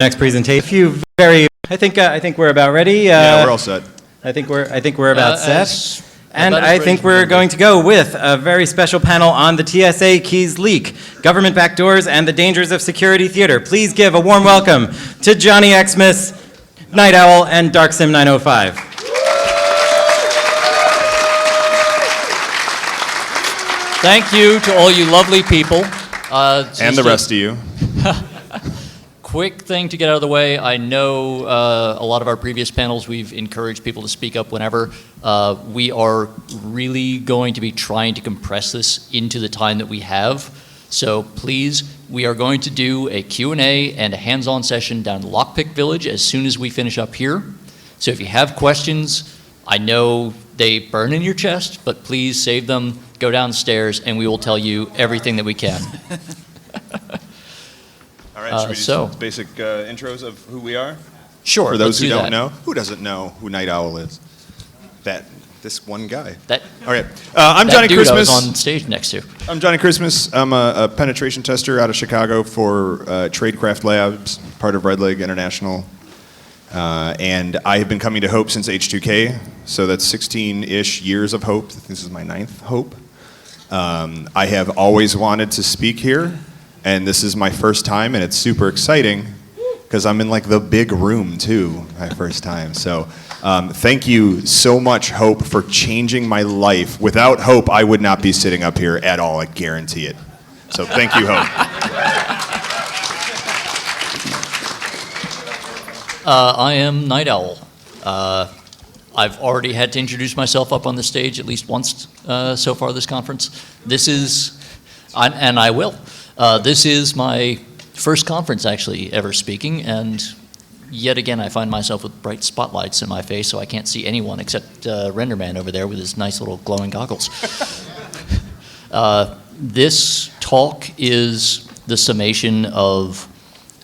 Next presentation. I think we're about ready. Yeah, we're all set. I think we're about set. And about as I ready think as we're we can going to go with a very special panel on the TSA keys leak, government backdoors, and the dangers of security theater. Please give a warm welcome to J0hnny, XMas, Night Owl, and DarkSim905. Thank you to all you lovely people. And the rest of you. Quick thing to get out of the way. I know a lot of our previous panels, we've encouraged people to speak up whenever. We are really going to be trying to compress this into the time that we have. So please, we are going to do a Q&A and a hands-on session down in Lockpick Village as soon as we finish up here. So if you have questions, I know they burn in your chest, but please save them, go downstairs, and we will tell you everything that we can. All right, should we do some basic intros of who we are? Sure. For those who let's do don't that. know, who doesn't know who Night Owl is? This one guy. That, All right, I'm that Johnny dude Christmas. I was on stage next to. I'm Johnny Christmas. I'm a penetration tester out of Chicago for Tradecraft Labs, part of Red Leg International. And I have been coming to Hope since H2K, so that's 16-ish years of Hope. This is my 9th Hope. I have always wanted to speak here, and this is my first time, and it's super exciting because I'm in like the big room too, my first time. So thank you so much, Hope, for changing my life. Without Hope, I would not be sitting up here at all, I guarantee it. So thank you, Hope. I am Night Owl. I've already had to introduce myself up on the stage at least once so far this conference. This is my first conference actually ever speaking, and yet again I find myself with bright spotlights in my face, so I can't see anyone except Renderman over there with his nice little glowing goggles. This talk is the summation of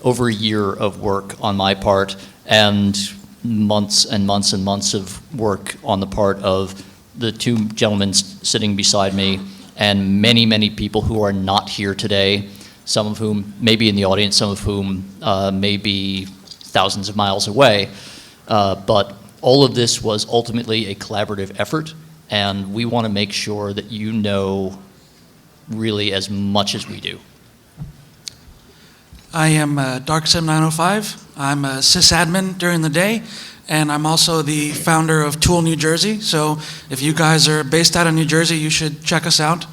over a year of work on my part and months and months and months of work on the part of the two gentlemen sitting beside me and many, many people who are not here today, some of whom may be in the audience, some of whom may be thousands of miles away. But all of this was ultimately a collaborative effort, and we want to make sure that you know really as much as we do. I am DarkSim905. I'm a sysadmin during the day, and I'm also the founder of Tool New Jersey. So if you guys are based out of New Jersey, you should check us out.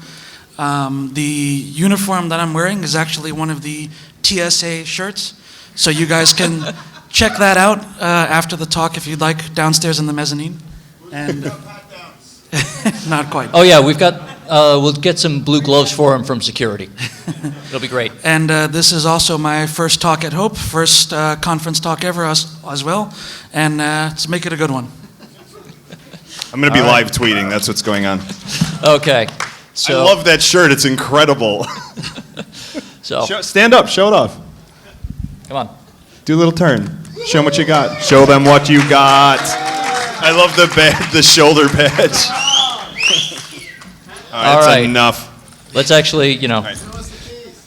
The uniform that I'm wearing is actually one of the TSA shirts. So you guys can check that out after the talk if you'd like, downstairs in the mezzanine. And not quite. Oh yeah, we'll get some blue gloves for him from security. It'll be great. And this is also my first talk at Hope, first conference talk ever as well. And let's make it a good one. I'm going to be live tweeting. That's what's going on. Okay. So, I love that shirt. It's incredible. so Stand up. Show it off. come on. Do a little turn. Show them what you got. Show them what you got. I love the shoulder badge. All that's right. enough. Let's actually, All right.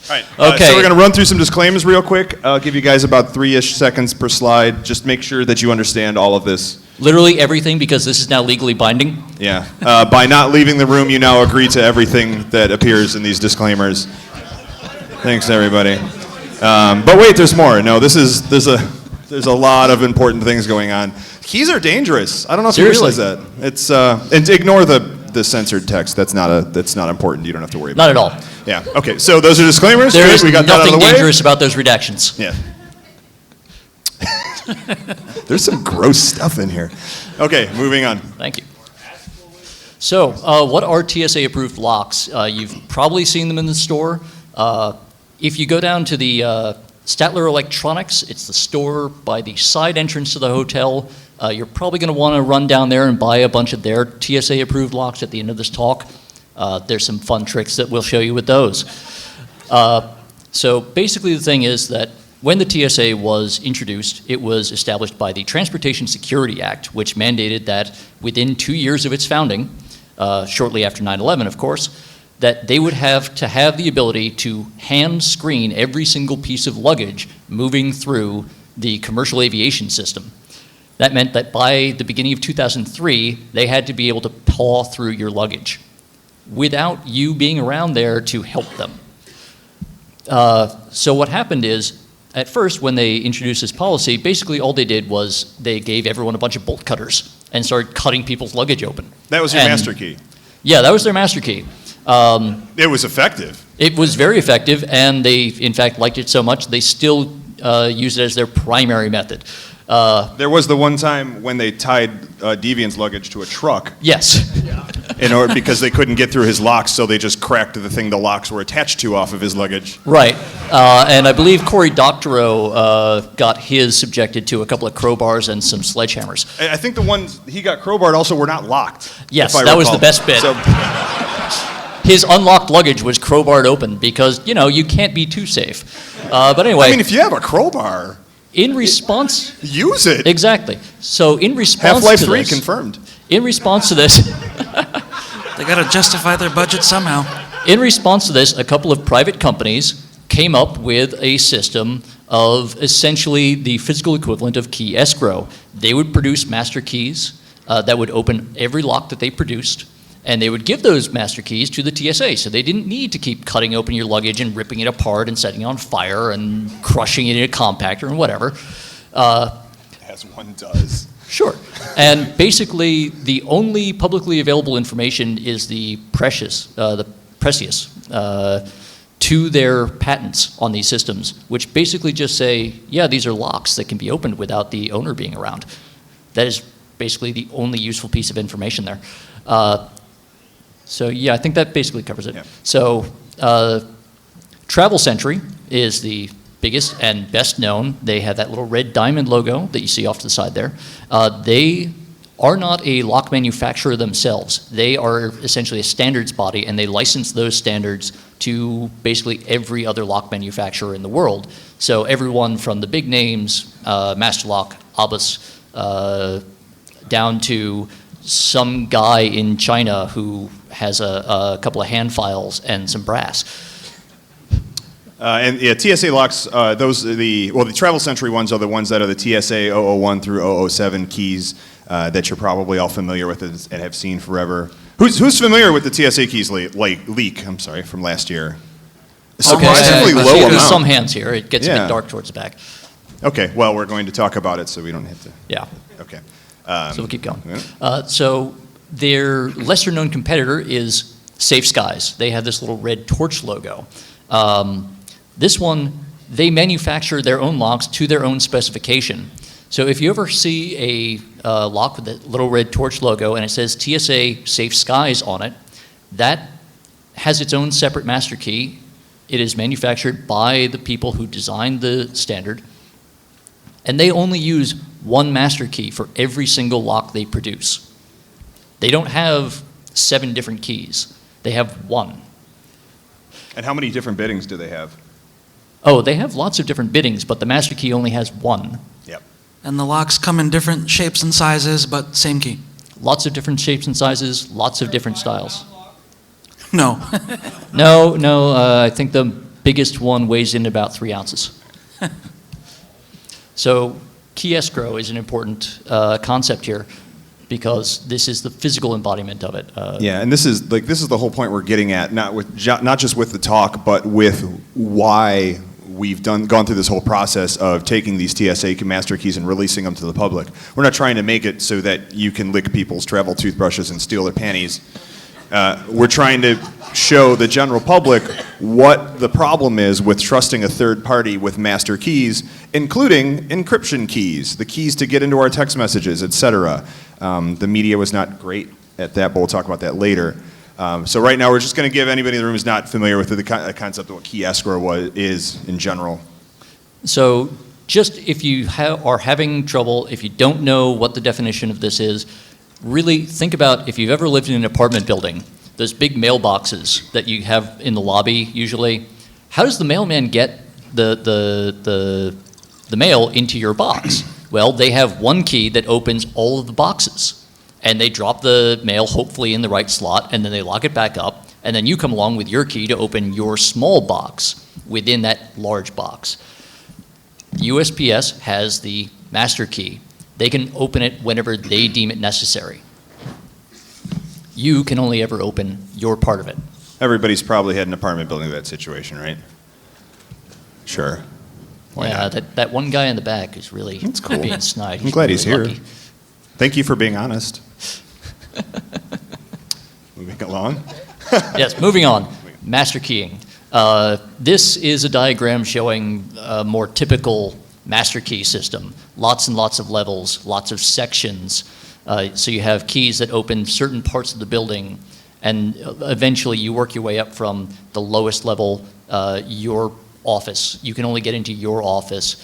Okay. So we're going to run through some disclaimers real quick. I'll give you guys about 3-ish seconds per slide. Just make sure that you understand all of this. Literally everything, because this is now legally binding. Yeah. By not leaving the room, you now agree to everything that appears in these disclaimers. Thanks, everybody. But wait, there's more. No, there's a lot of important things going on. Keys are dangerous. I don't know if Seriously. you realize that. It's and ignore the censored text. That's not important. You don't have to worry about Not at all. it. Yeah. Okay. So those are disclaimers. There is we got that out of nothing the way. dangerous about those redactions. Yeah. There's some gross stuff in here. Okay, moving on. Thank you. So, what are TSA-approved locks? You've probably seen them in the store. If you go down to the Statler Electronics, it's the store by the side entrance to the hotel. You're probably going to want to run down there and buy a bunch of their TSA-approved locks at the end of this talk. There's some fun tricks that we'll show you with those. So basically the thing is that when the TSA was introduced, it was established by the Transportation Security Act, which mandated that within 2 years of its founding, shortly after 9/11, of course, that they would have to have the ability to hand screen every single piece of luggage moving through the commercial aviation system. That meant that by the beginning of 2003, they had to be able to paw through your luggage without you being around there to help them. So what happened is, at first, when they introduced this policy, basically all they did was they gave everyone a bunch of bolt cutters and started cutting people's luggage open. That was your master key. Yeah, that was their master key. It was effective. It was very effective, and they, in fact, liked it so much they still use it as their primary method. There was the one time when they tied Deviant's luggage to a truck. Yes. Because they couldn't get through his locks, so they just cracked the thing the locks were attached to off of his luggage. Right. And I believe Cory Doctorow got his subjected to a couple of crowbars and some sledgehammers. I think the ones he got crowbarred also were not locked. Yes, if I that was recall. the best bit. So, His unlocked luggage was crowbarred open because, you can't be too safe. But anyway. I mean, if you have a crowbar, in response. use it. Exactly. So in response Half-Life to 3 this. confirmed. In response to this. They got to justify their budget somehow. In response to this, a couple of private companies came up with a system of essentially the physical equivalent of key escrow. They would produce master keys that would open every lock that they produced, and they would give those master keys to the TSA, so they didn't need to keep cutting open your luggage and ripping it apart and setting it on fire and crushing it in a compactor and whatever. As one does. Sure. And basically, the only publicly available information is the precious to their patents on these systems, which basically just say, yeah, these are locks that can be opened without the owner being around. That is basically the only useful piece of information there. So yeah, I think that basically covers it. Yeah. So Travel Sentry is the biggest and best known. They have that little red diamond logo that you see off to the side there. They are not a lock manufacturer themselves. They are essentially a standards body, and they license those standards to basically every other lock manufacturer in the world. So everyone from the big names, Master Lock, Abus, down to some guy in China who has a couple of hand files and some brass. And yeah, TSA locks, those are the Travel Sentry ones are the ones that are the TSA 001 through 007 keys that you're probably all familiar with and have seen forever. Who's familiar with the TSA keys leak? I'm sorry, from last year. Surprisingly I low see amount. there's some hands here. It gets a Yeah. bit dark towards the back. Okay, well, we're going to talk about it, so we don't have to. Yeah. Okay. So we'll keep going. Yeah. So their lesser known competitor is Safe Skies. They have this little red torch logo. This one, they manufacture their own locks to their own specification. So if you ever see a lock with a little red torch logo and it says TSA Safe Skies on it, that has its own separate master key. It is manufactured by the people who designed the standard, and they only use one master key for every single lock they produce. They don't have 7 different keys. They have one. And how many different biddings do they have? Oh, they have lots of different biddings, but the master key only has one. Yep. And the locks come in different shapes and sizes, but same key. Lots of different shapes and sizes, lots of different styles. No. No, I think the biggest one weighs in about 3 ounces. So key escrow is an important concept here because this is the physical embodiment of it. Yeah, and this is the whole point we're getting at, not just with the talk, but with why we've gone through this whole process of taking these TSA master keys and releasing them to the public. We're not trying to make it so that you can lick people's travel toothbrushes and steal their panties. We're trying to show the general public what the problem is with trusting a third party with master keys, including encryption keys, the keys to get into our text messages, etc. The media was not great at that, but we'll talk about that later. So right now we're just going to give anybody in the room who's not familiar with the concept of what key escrow is in general. So just if you are having trouble, if you don't know what the definition of this is, really think about if you've ever lived in an apartment building, those big mailboxes that you have in the lobby usually, how does the mailman get the mail into your box? Well, they have one key that opens all of the boxes, and they drop the mail hopefully in the right slot, and then they lock it back up, and then you come along with your key to open your small box within that large box. The USPS has the master key. They can open it whenever they deem it necessary. You can only ever open your part of it. Everybody's probably had an apartment building that situation, right? Sure. Why Yeah, not? that one guy in the back is really That's cool. being snide. I'm glad he's really here. lucky. Thank you for being honest. Moving along. Yes, moving on. Master keying. This is a diagram showing a more typical master key system. Lots and lots of levels, lots of sections. So you have keys that open certain parts of the building, and eventually you work your way up from the lowest level, your office. You can only get into your office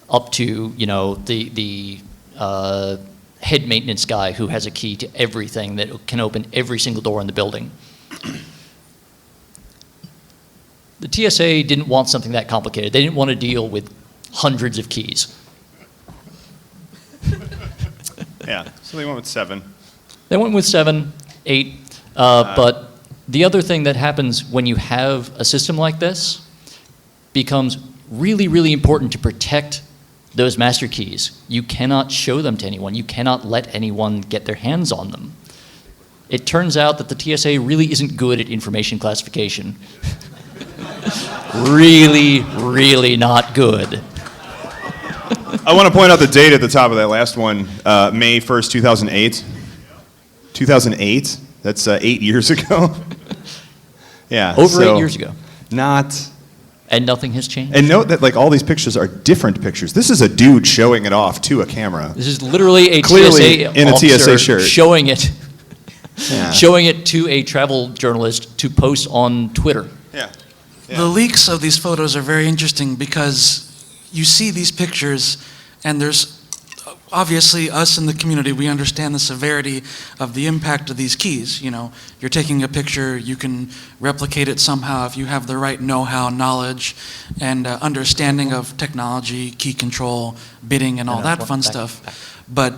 up to, the head maintenance guy who has a key to everything that can open every single door in the building. The TSA didn't want something that complicated. They didn't want to deal with hundreds of keys. Yeah, so they went with 7. They went with 7, 8, but the other thing that happens when you have a system like this becomes really, really important to protect those master keys. You cannot show them to anyone. You cannot let anyone get their hands on them. It turns out that the TSA really isn't good at information classification. Really, really not good. I want to point out the date at the top of that last one, May 1st, 2008. 2008? That's 8 years ago. Yeah. Over 8 years ago. Not. And nothing has changed. And note that like all these pictures are different pictures. This is a dude showing it off to a camera. This is literally a Clearly TSA in a officer TSA shirt. showing it, Yeah. showing it to a travel journalist to post on Twitter. Yeah. The leaks of these photos are very interesting because you see these pictures, and there's obviously us in the community, we understand the severity of the impact of these keys. You're taking a picture, you can replicate it somehow if you have the right know-how, knowledge, and understanding of technology, key control, bidding, and all that fun stuff. But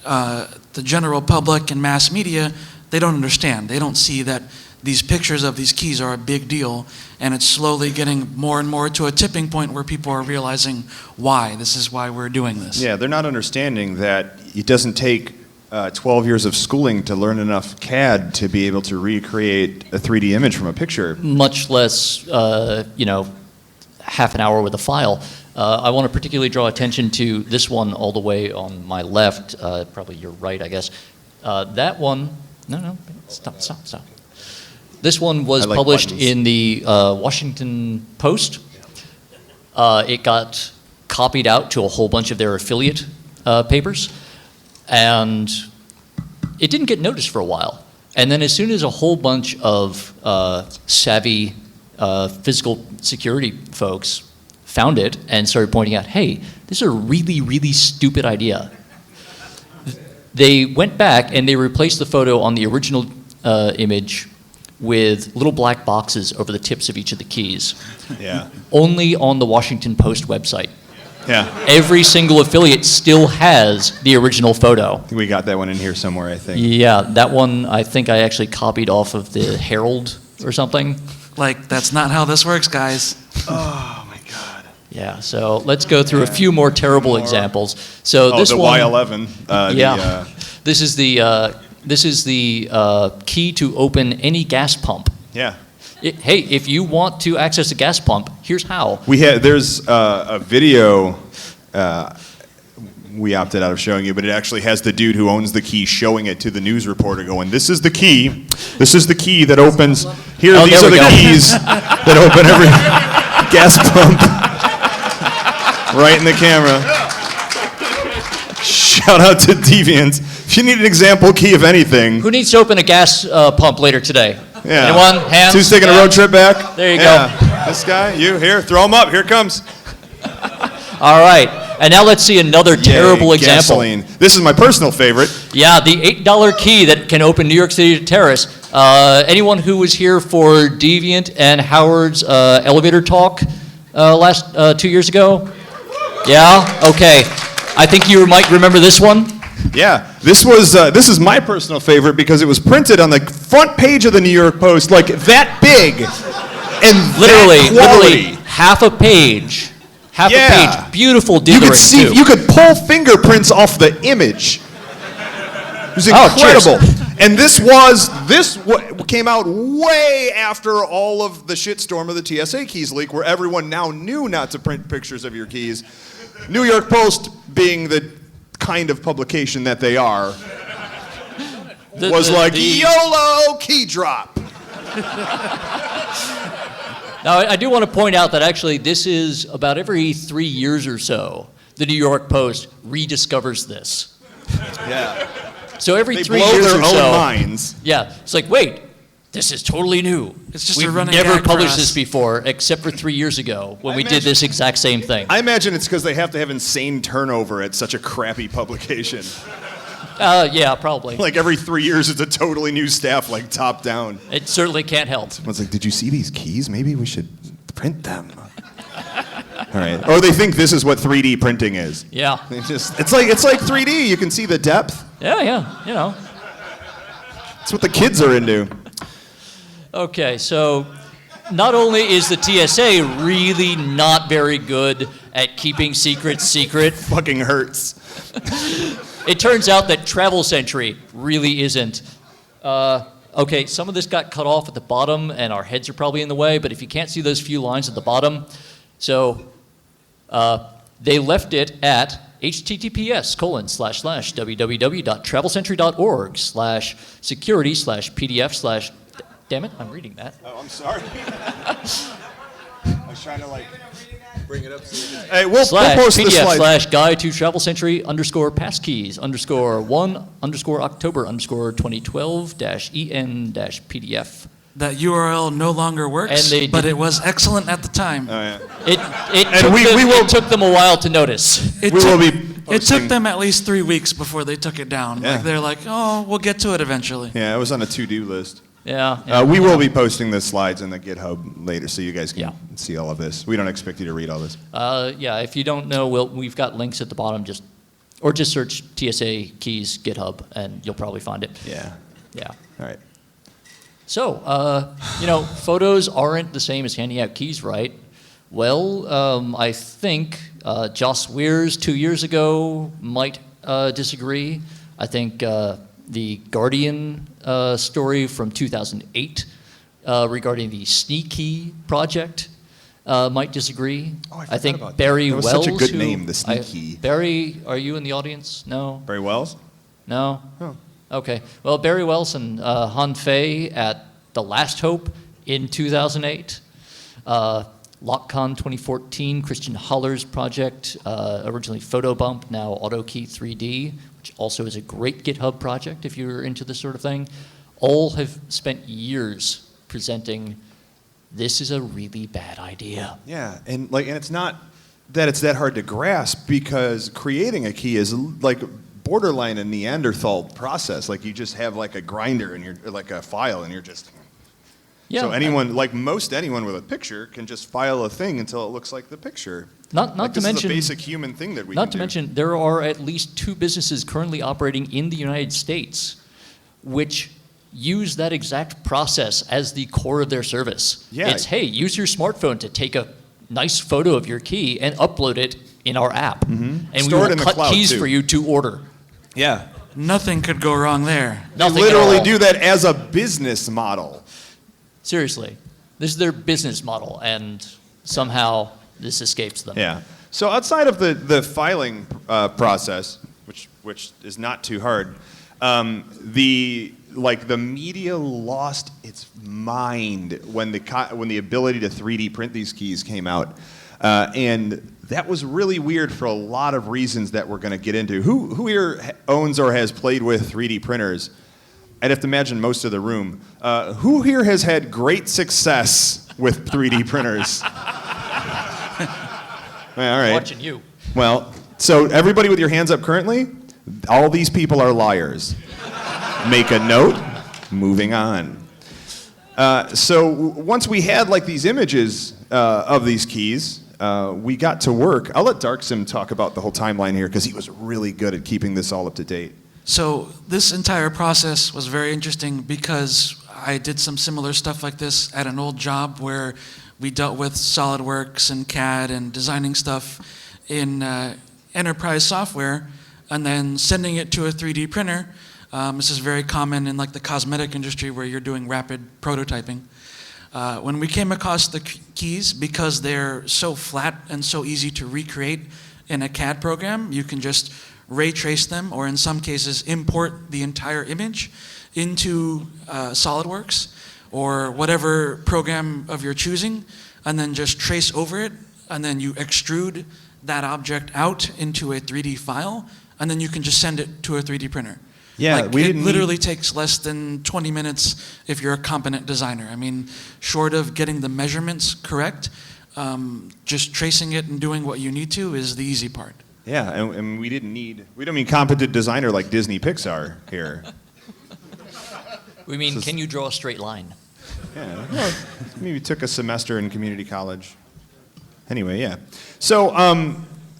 the general public and mass media, they don't understand. They don't see that these pictures of these keys are a big deal, and it's slowly getting more and more to a tipping point where people are realizing why. This is why we're doing this. Yeah, they're not understanding that it doesn't take 12 years of schooling to learn enough CAD to be able to recreate a 3D image from a picture. Much less, half an hour with a file. I want to particularly draw attention to this one all the way on my left, probably your right, I guess. That one, no, stop. This one was like published buttons. in the Washington Post. It got copied out to a whole bunch of their affiliate papers, and it didn't get noticed for a while. And then as soon as a whole bunch of savvy physical security folks found it and started pointing out, hey, this is a really, really stupid idea, they went back and they replaced the photo on the original image with little black boxes over the tips of each of the keys. Yeah. Only on the Washington Post website. Yeah. Every single affiliate still has the original photo. I think we got that one in here somewhere, I think. Yeah, that one I think I actually copied off of the Herald or something. Like, that's not how this works, guys. Oh my God. Yeah, so let's go through a few more terrible examples. So Oh, this the one, Y11. yeah, this is the key to open any gas pump. Yeah. Hey, if you want to access a gas pump, here's how. There's a video we opted out of showing you, but it actually has the dude who owns the key showing it to the news reporter going, this is the key. This is the key that opens. Here, Oh, these there are we the go. keys that open every gas pump. Right in the camera. Shout out to Deviant. If you need an example key of anything. Who needs to open a gas pump later today? Yeah. Anyone? Hands? Who's taking a Yeah. road trip back? There you go. This guy, you, here, throw him up. Here it comes. All right, and now let's see another terrible Yay, example. gasoline. This is my personal favorite. Yeah, the $8 key that can open New York City terrace. Anyone who was here for Deviant and Howard's elevator talk last 2 years ago? Yeah? Okay. I think you might remember this one. Yeah, this is my personal favorite because it was printed on the front page of the New York Post like that big and Literally that quality. half a page half a Yeah. page. Beautiful You dithering, could see, too. you could pull fingerprints off the image. It was Oh, cheers. incredible. And this came out way after all of the shitstorm of the TSA keys leak, where everyone now knew not to print pictures of your keys. New York Post, being the kind of publication that they are, was like, YOLO key drop. Now, I do want to point out that actually this is about every 3 years or so, the New York Post rediscovers this. Yeah. So every They 3 blow years their or own so, minds. yeah, it's like, wait, this is totally new. It's just We've a running never gag for published us. this before, except for 3 years ago when I we did imagine- this exact same thing. I imagine it's because they have to have insane turnover at such a crappy publication. Yeah, probably. Like every 3 years, it's a totally new staff, like top down. It certainly can't help. Someone's like, did you see these keys? Maybe we should print them. All right. Or they think this is what 3D printing is. Yeah. It's like 3D. You can see the depth. Yeah, you know. That's what the kids are into. Okay, so not only is the TSA really not very good at keeping secrets secret, Fucking hurts. it turns out that Travel Sentry really isn't. Okay, some of this got cut off at the bottom, and our heads are probably in the way, but if you can't see those few lines at the bottom, so they left it at https://www.travelsentry.org/security/pdf/ Damn it, I'm reading that. Oh, I'm sorry. I was trying to bring it up. Hey, we'll post the PDF slide. /guide to Travel Sentry _passkeys _1_October 2012 -en -PDF. That URL no longer works, And they but didn't- it was excellent at the time. Oh, yeah. It took them a while to notice. It We took, will be It posting- took them at least 3 weeks before they took it down. Yeah. Like they're like, oh, we'll get to it eventually. Yeah, it was on a to-do list. Yeah. We will be posting the slides in the GitHub later, so you guys can Yeah. see all of this. We don't expect you to read all this. Yeah, if you don't know, we've got links at the bottom. Just search TSA keys GitHub, and you'll probably find it. Yeah. Yeah. All right. So, photos aren't the same as handing out keys, right? Well, I think Joss Weirs 2 years ago might disagree. I think the Guardian story from 2008 regarding the Sneak Key project might disagree. Oh, I forgot think about that. Barry That was Wells. such a good who- name, the Sneak Key. Barry, are you in the audience? No? Barry Wells? No? Oh. Okay. Well, Barry Wells and Han Fei at The Last Hope in 2008. LockCon 2014, Christian Holler's project, originally Photobump, now AutoKey 3D, which also is a great GitHub project if you're into this sort of thing. All have spent years presenting, this is a really bad idea. Yeah, and it's not that it's that hard to grasp, because creating a key is like borderline a Neanderthal process. Like you just have like a grinder and you're like a file and you're just. Yeah. So anyone, like most anyone with a picture, can just file a thing until it looks like the picture. Not Like to this mention. is a basic human thing that we Not can to do. mention, there are at least 2 businesses currently operating in the United States which use that exact process as the core of their service. Yeah. It's, hey, use your smartphone to take a nice photo of your key and upload it in our app. And we Store it will in the cut cloud, keys too. for you to order. Yeah. Nothing could go wrong there. They Nothing at literally all. do that as a business model. Seriously. This is their business model, and somehow this escapes them. Yeah. So outside of the filing process, which is not too hard, the media lost its mind when the ability to 3D print these keys came out, and that was really weird for a lot of reasons that we're going to get into. Who here owns or has played with 3D printers? I'd have to imagine most of the room. Who here has had great success with 3D printers? All right. Watching you. Well, so everybody with your hands up currently, all these people are liars. Make a note, moving on. So once we had these images of these keys, we got to work. I'll let DarkSim talk about the whole timeline here, because he was really good at keeping this all up to date. So this entire process was very interesting because I did some similar stuff like this at an old job where we dealt with SolidWorks and CAD and designing stuff in enterprise software and then sending it to a 3D printer. This is very common in like the cosmetic industry where you're doing rapid prototyping. When we came across the keys, because they're so flat and so easy to recreate in a CAD program, you can just ray trace them, or in some cases import the entire image into SolidWorks or whatever program of your choosing, and then just trace over it, and then you extrude that object out into a 3D file, and then you can just send it to a 3D printer. Yeah, like, it literally takes less than 20 minutes if you're a competent designer. I mean, short of getting the measurements correct, just tracing it and doing what you need to is the easy part. Yeah, and we don't mean competent designer like Disney Pixar here. We mean, can you draw a straight line? Yeah, well, maybe took a semester in community college. Anyway, yeah. So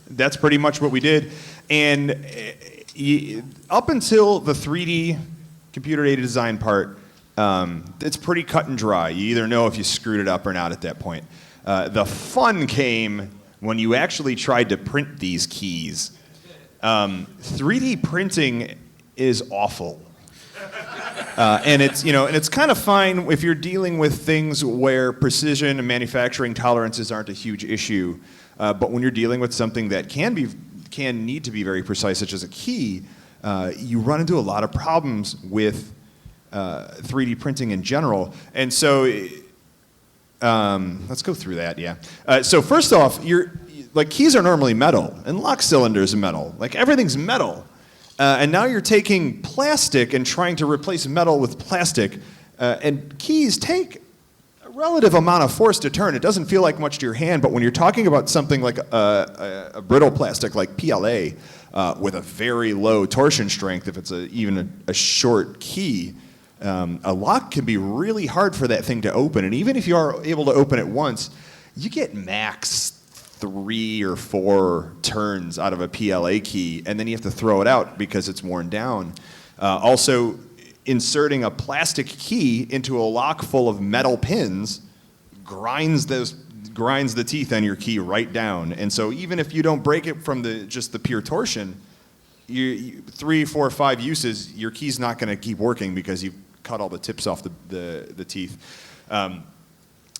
that's pretty much what we did. And up until the 3D computer-aided design part, it's pretty cut and dry. You either know if you screwed it up or not at that point. The fun came when you actually tried to print these keys. 3D printing is awful. And it's kind of fine if you're dealing with things where precision and manufacturing tolerances aren't a huge issue. But when you're dealing with something that can need to be very precise, such as a key, you run into a lot of problems with 3D printing in general. And so, let's go through that. Yeah. So first off, keys are normally metal, and lock cylinders are metal. Like everything's metal. And now you're taking plastic and trying to replace metal with plastic. And keys take a relative amount of force to turn. It doesn't feel like much to your hand, but when you're talking about something like a brittle plastic like PLA with a very low torsion strength, if it's even a short key, a lock can be really hard for that thing to open. And even if you are able to open it once, you get max 3 or 4 turns out of a PLA key, and then you have to throw it out because it's worn down. Also, inserting a plastic key into a lock full of metal pins grinds the teeth on your key right down. And so even if you don't break it from just the pure torsion, 3, 4, 5 uses, your key's not going to keep working because you've cut all the tips off the teeth.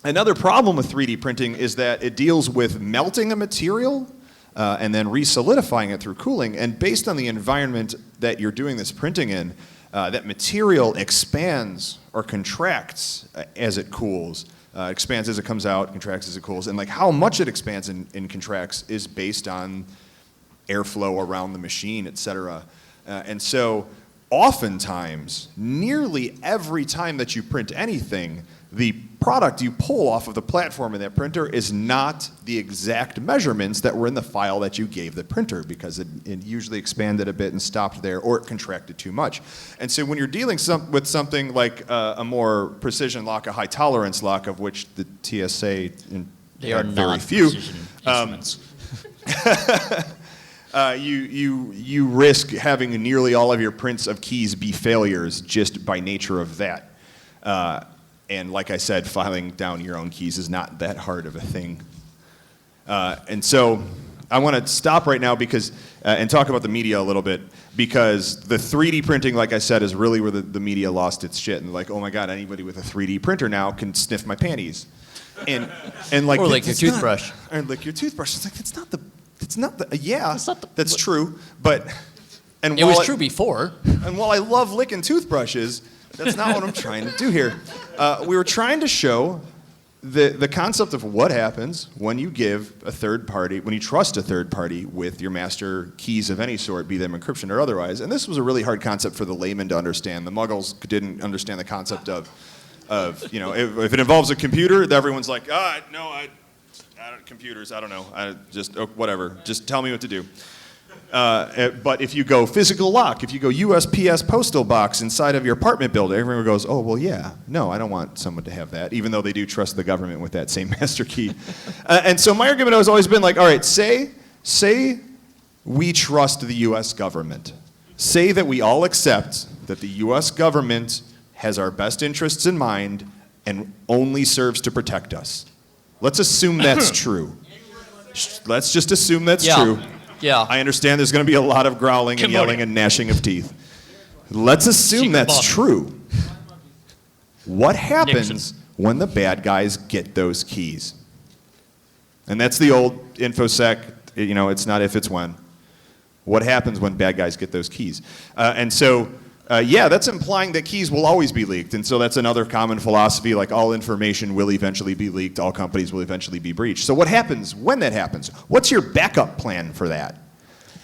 Another problem with 3D printing is that it deals with melting a material and then re-solidifying it through cooling. And based on the environment that you're doing this printing in, that material expands or contracts as it cools. Expands as it comes out, contracts as it cools. And like how much it expands and contracts is based on airflow around the machine, et cetera. And so oftentimes, nearly every time that you print anything, the product you pull off of the platform in that printer is not the exact measurements that were in the file that you gave the printer, because it usually expanded a bit and stopped there, or it contracted too much. And so when you're dealing with something like a more precision lock, a high tolerance lock, of which the TSA they are very not few, precision instruments. You risk having nearly all of your prints of keys be failures just by nature of that. And like I said, filing down your own keys is not that hard of a thing. And so I want to stop right now because and talk about the media a little bit, because the 3D printing, like I said, is really where the media lost its shit. And like, oh my God, anybody with a 3D printer now can sniff my panties. And like, or lick your toothbrush. Or lick your toothbrush. It's like, it's not the, yeah, that's what, true. But, and it was true before. And while I love licking toothbrushes, that's not what I'm trying to do here. We were trying to show the concept of what happens when you give a third party, when you trust a third party with your master keys of any sort, be them encryption or otherwise. And this was a really hard concept for the layman to understand. The muggles didn't understand the concept of if it involves a computer, everyone's like, computers, I don't know, whatever, just tell me what to do. But if you go physical lock, if you go USPS postal box inside of your apartment building, everyone goes, oh, well, yeah, no, I don't want someone to have that, even though they do trust the government with that same master key. And so my argument has always been like, all right, say we trust the US government. Say that we all accept that the US government has our best interests in mind and only serves to protect us. Let's assume that's true. Let's just assume that's Yeah. true. Yeah. I understand there's going to be a lot of growling and yelling and gnashing of teeth. Let's assume that's true. What happens when the bad guys get those keys? And that's the old InfoSec, it's not if, it's when. What happens when bad guys get those keys? That's implying that keys will always be leaked. And so that's another common philosophy, like all information will eventually be leaked, all companies will eventually be breached. So what happens when that happens? What's your backup plan for that?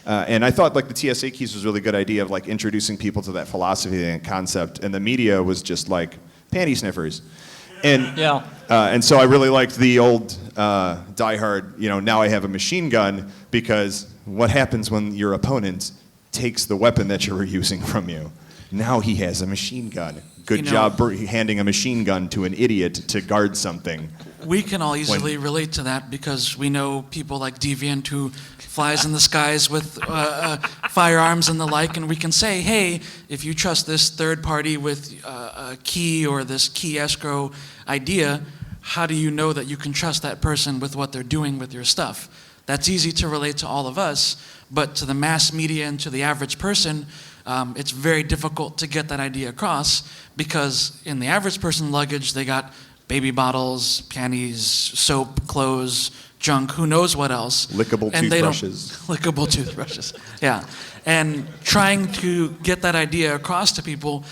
And I thought like the TSA keys was a really good idea of like introducing people to that philosophy and concept. And the media was just like panty sniffers. And so I really liked the old diehard, now I have a machine gun, because what happens when your opponent takes the weapon that you were using from you? Now he has a machine gun. Good job handing a machine gun to an idiot to guard something. We can all easily relate to that because we know people like Deviant who flies in the skies with firearms and the like, and we can say, hey, if you trust this third party with a key or this key escrow idea, how do you know that you can trust that person with what they're doing with your stuff? That's easy to relate to all of us, but to the mass media and to the average person, it's very difficult to get that idea across, because in the average person luggage, they got baby bottles, panties, soap, clothes, junk, who knows what else. Lickable toothbrushes. Lickable toothbrushes, yeah. And trying to get that idea across to people,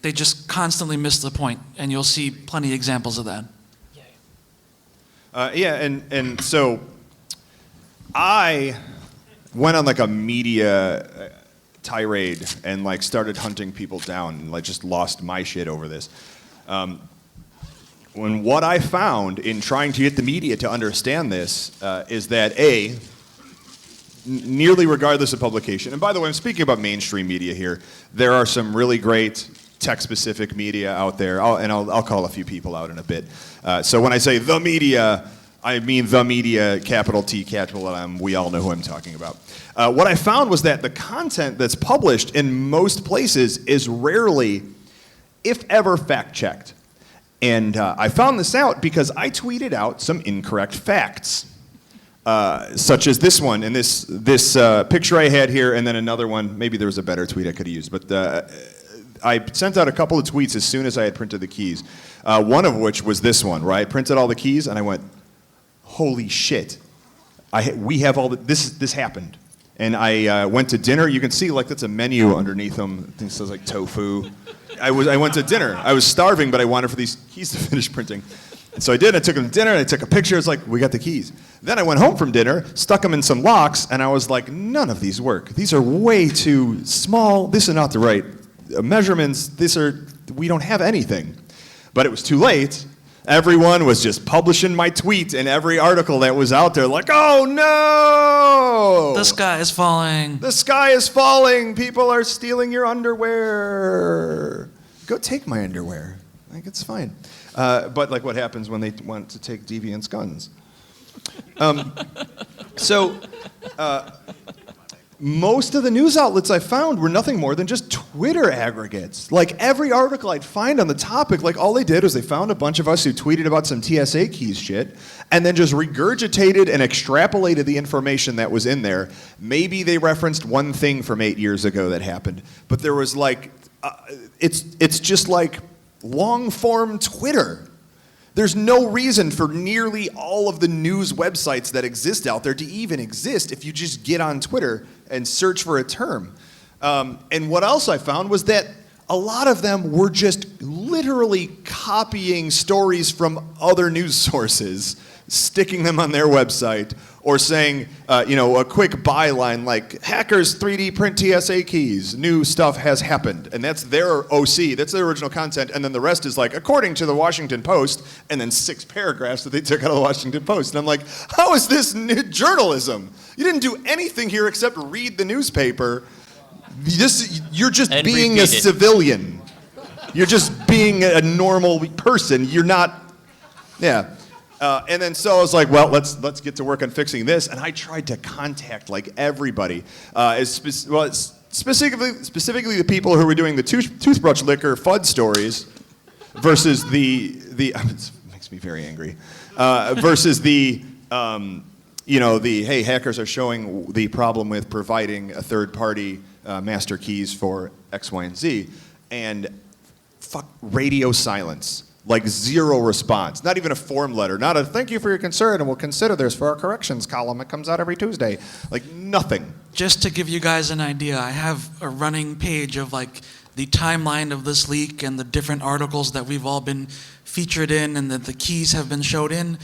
they just constantly miss the point, and you'll see plenty of examples of that. And so I went on like a media tirade and like started hunting people down and like just lost my shit over this. When what I found in trying to get the media to understand this is that nearly regardless of publication, and by the way, I'm speaking about mainstream media here, there are some really great tech-specific media out there, I'll call a few people out in a bit. So when I say the media, I mean the media, capital T, capital M, we all know who I'm talking about. What I found was that the content that's published in most places is rarely, if ever, fact-checked. And I found this out because I tweeted out some incorrect facts, such as this one, and this picture I had here, and then another one. Maybe there was a better tweet I could have used, but I sent out a couple of tweets as soon as I had printed the keys, one of which was this one, where I printed all the keys, and I went, holy shit, we have all this happened. And I went to dinner. You can see like that's a menu underneath them. I think it says like tofu. I went to dinner. I was starving, but I wanted for these keys to finish printing. And so I did. I took them to dinner, and I took a picture. It's like, we got the keys. Then I went home from dinner, stuck them in some locks, and I was like, none of these work. These are way too small. This is not the right measurements. We don't have anything. But it was too late. Everyone was just publishing my tweet in every article that was out there, like, oh no! The sky is falling. The sky is falling. People are stealing your underwear. Go take my underwear. Like, it's fine. But like, what happens when they want to take Deviant's guns? Most of the news outlets I found were nothing more than just Twitter aggregates. Like every article I'd find on the topic, like all they did was they found a bunch of us who tweeted about some TSA keys shit and then just regurgitated and extrapolated the information that was in there. Maybe they referenced one thing from 8 years ago that happened, but there was like, it's just like long form Twitter. There's no reason for nearly all of the news websites that exist out there to even exist if you just get on Twitter and search for a term. And what else I found was that a lot of them were just literally copying stories from other news sources, sticking them on their website, or saying, a quick byline like, hackers 3D print TSA keys, new stuff has happened. And that's their OC, that's their original content, and then the rest is like, according to the Washington Post, and then 6 paragraphs that they took out of the Washington Post. And I'm like, how is this journalism? You didn't do anything here except read the newspaper. You're just and being a civilian. You're just being a normal person. You're not, yeah. And then so I was like, well, let's get to work on fixing this. And I tried to contact like everybody, specifically the people who were doing the toothbrush liquor FUD stories versus the it makes makes me very angry. Versus the, hey, hackers are showing the problem with providing a third-party master keys for X, Y, and Z, and radio silence. Like zero response, not even a form letter, not a thank you for your concern and we'll consider this for our corrections column. It comes out every Tuesday. Like nothing. Just to give you guys an idea, I have a running page of like the timeline of this leak and the different articles that we've all been featured in and that the keys have been showed in.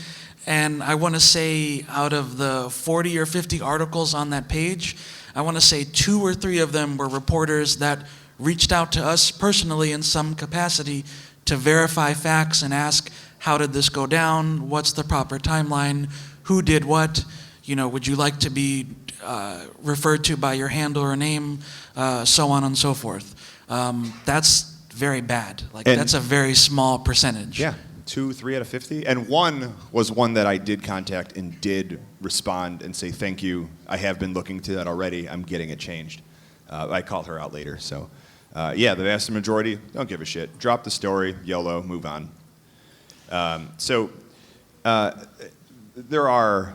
And I want to say out of the 40 or 50 articles on that page, I want to say 2 or 3 of them were reporters that reached out to us personally in some capacity to verify facts and ask, how did this go down? What's the proper timeline? Who did what? Would you like to be referred to by your handle or name? So on and so forth. That's very bad. That's a very small percentage. Yeah, 2, 3 out of 50. And one was one that I did contact and did respond and say, thank you. I have been looking to that already. I'm getting it changed. I called her out later, so. The vast majority don't give a shit. Drop the story, YOLO, move on. There are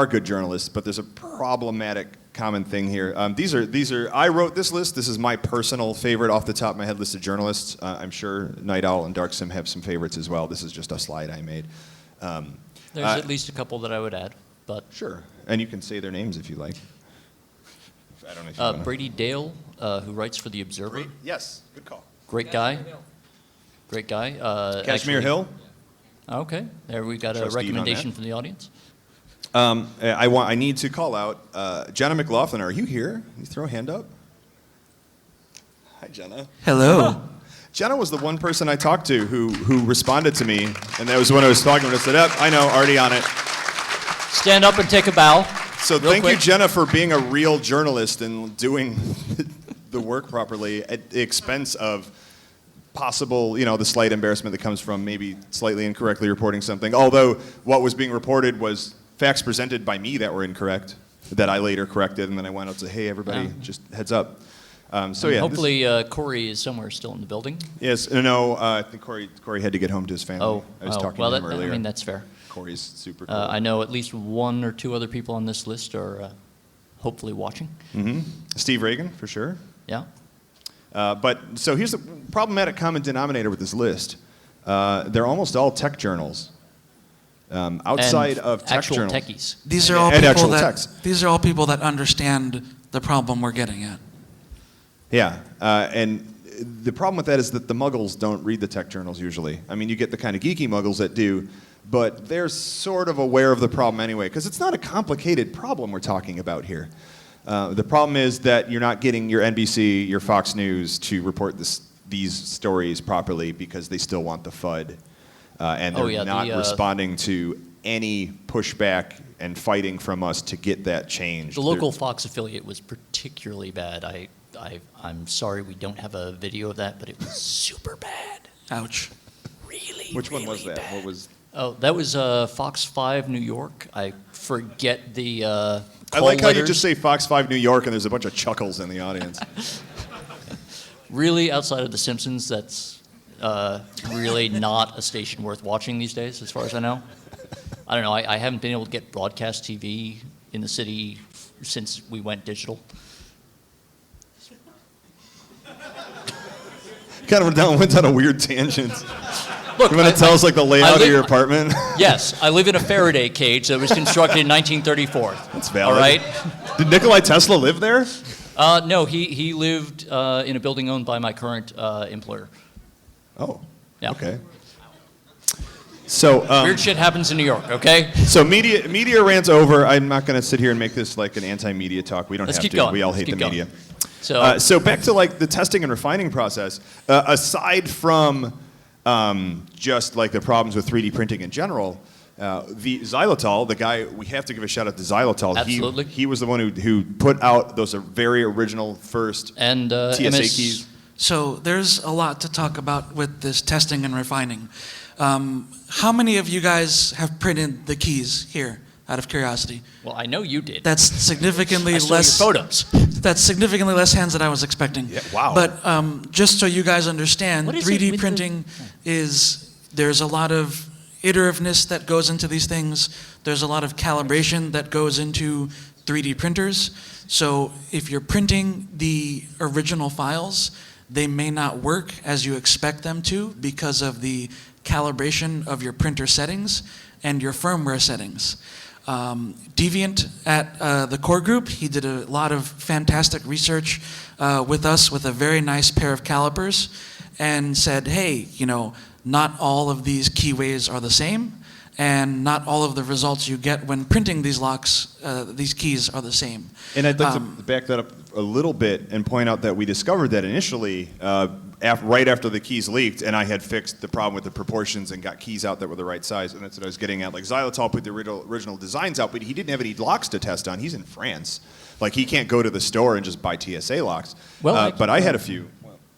good journalists, but there's a problematic common thing here. I wrote this list. This is my personal favorite off the top of my head list of journalists. I'm sure Nite and DarkSim have some favorites as well. This is just a slide I made. There's at least a couple that I would add, but sure, and you can say their names if you like. I don't know if you wanna. Brady Dale, who writes for The Observer. Yes, good call. Great guy. Great guy. Cashmere Hill. Okay, there we got a Trust Steve on recommendation that. from the audience. I need to call out Jenna McLaughlin. Are you here? Can you throw a hand up? Hi, Jenna. Hello. Jenna was the one person I talked to who responded to me, and that was when I was talking. I said, "Yep, I know, already on it." Stand up and take a bow. So Real thank you, quick. Jenna, for being a real journalist and doing the work properly at the expense of possible, the slight embarrassment that comes from maybe slightly incorrectly reporting something. Although what was being reported was facts presented by me that were incorrect, that I later corrected, and then I went out and said, hey, everybody, Yeah. just heads up. Yeah. Hopefully Corey is somewhere still in the building. Yes, no, I think Corey had to get home to his family. I was talking to him earlier. I mean, that's fair. Corey's super cool. I know at least 1 or 2 other people on this list are hopefully watching. Mm-hmm. Steve Reagan, for sure. Yeah. So here's the problematic common denominator with this list. They're almost all tech journals. Outside And of tech actual journals. techies. These are all And people actual that techs. these are all people that understand the problem we're getting at. Yeah, and the problem with that is that the muggles don't read the tech journals usually. I mean, you get the kind of geeky muggles that do, but they're sort of aware of the problem anyway, because it's not a complicated problem we're talking about here. The problem is that you're not getting your NBC, your Fox News to report these stories properly because they still want the FUD. And they're not responding to any pushback and fighting from us to get that changed. The local Fox affiliate was particularly bad. I'm sorry we don't have a video of that, but it was super bad. Ouch. Really, Which one was really that? bad. What was? Oh, that was Fox 5 New York. I forget the I call like how you letters. just say Fox 5 New York and there's a bunch of chuckles in the audience. Really, outside of The Simpsons, that's really not a station worth watching these days, as far as I know. I don't know. I haven't been able to get broadcast TV in the city since we went digital. Kind of went on a weird tangent. Look, You want to tell us like the layout of your apartment? Yes, I live in a Faraday cage that was constructed in 1934. That's valid. All right. Did Nikolai Tesla live there? No, he lived in a building owned by my current employer. Oh. Yeah. Okay. So Weird shit happens in New York. Okay. So media rants over. I'm not going to sit here and make this like an anti-media talk. We don't Let's have keep to. going. We all Let's hate the keep going. media. So, Back to like the testing and refining process. Aside from just like the problems with 3D printing in general, the xylitol, the guy, we have to give a shout out to xylitol. Absolutely. He was the one who put out those very original first and TSA MS keys. So there's a lot to talk about with this testing and refining. How many of you guys have printed the keys here, out of curiosity? Well, I know you did. That's significantly I saw less. your photos. That's significantly less hands than I was expecting. Yeah, wow. But just so you guys understand, What is it 3D with printing there's a lot of iterativeness that goes into these things. There's a lot of calibration that goes into 3D printers. So if you're printing the original files, they may not work as you expect them to because of the calibration of your printer settings and your firmware settings. Deviant at the core group, he did a lot of fantastic research with us with a very nice pair of calipers and said, hey, not all of these keyways are the same, and not all of the results you get when printing these locks, these keys are the same. And I'd like to back that up a little bit and point out that we discovered that initially, right after the keys leaked, and I had fixed the problem with the proportions and got keys out that were the right size, and that's what I was getting at. Like, Xylitol put the original designs out, but he didn't have any locks to test on. He's in France. Like, he can't go to the store and just buy TSA locks. Well, but I had a few.